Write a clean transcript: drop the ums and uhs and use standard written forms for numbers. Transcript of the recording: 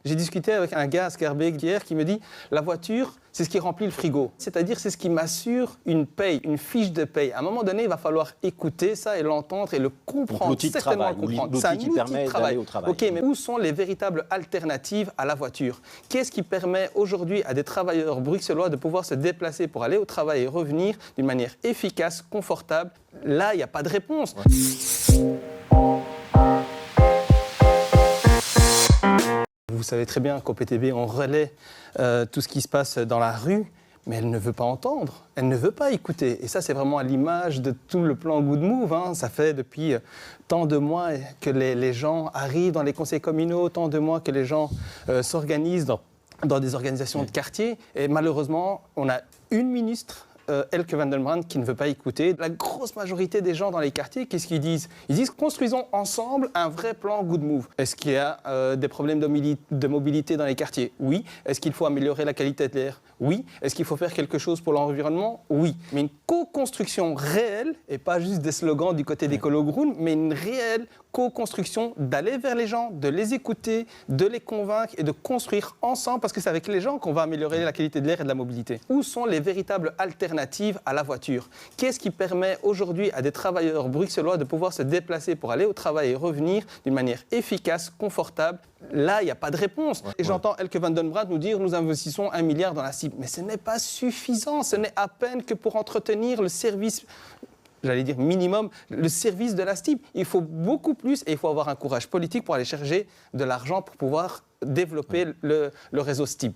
J'ai discuté avec un gars à Scarbeck hier qui me dit « la voiture, c'est ce qui remplit le frigo ». C'est-à-dire, c'est ce qui m'assure une paye, une fiche de paye. À un moment donné, il va falloir écouter ça et l'entendre et le comprendre. L'outil de travail, l'outil qui permet d'aller au travail. Ok, mais où sont les véritables alternatives à la voiture? Qu'est-ce qui permet aujourd'hui à des travailleurs bruxellois de pouvoir se déplacer pour aller au travail et revenir d'une manière efficace, confortable? Là, il n'y a pas de réponse. Vous savez très bien qu'au PTB, on relaie tout ce qui se passe dans la rue, mais elle ne veut pas entendre, elle ne veut pas écouter. Et ça, c'est vraiment à l'image de tout le plan Good Move. Hein. Ça fait depuis tant de mois que les gens arrivent dans les conseils communaux, tant de mois que les gens s'organisent dans des organisations de quartier. Et malheureusement, on a une ministre, Elke van den Brand, qui ne veut pas écouter. La grosse majorité des gens dans les quartiers, qu'est-ce qu'ils disent? Ils disent construisons ensemble un vrai plan Good Move. Est-ce qu'il y a des problèmes de mobilité dans les quartiers? Oui. Est-ce qu'il faut améliorer la qualité de l'air? Oui. Est-ce qu'il faut faire quelque chose pour l'environnement? Oui. Mais une co-construction réelle, et pas juste des slogans du côté d'Ecolo Groen, mais une réelle co-construction, d'aller vers les gens, de les écouter, de les convaincre et de construire ensemble, parce que c'est avec les gens qu'on va améliorer la qualité de l'air et de la mobilité. Où sont les véritables alternatives à la voiture? Qu'est-ce qui permet aujourd'hui à des travailleurs bruxellois de pouvoir se déplacer pour aller au travail et revenir d'une manière efficace, confortable? Là, il n'y a pas de réponse. Et j'entends Elke van den Brand nous dire « nous investissons 1 milliard dans la cible ». Mais ce n'est pas suffisant, ce n'est à peine que pour entretenir le service, j'allais dire minimum, le service de la STIB. Il faut beaucoup plus et il faut avoir un courage politique pour aller chercher de l'argent pour pouvoir développer le réseau STIB.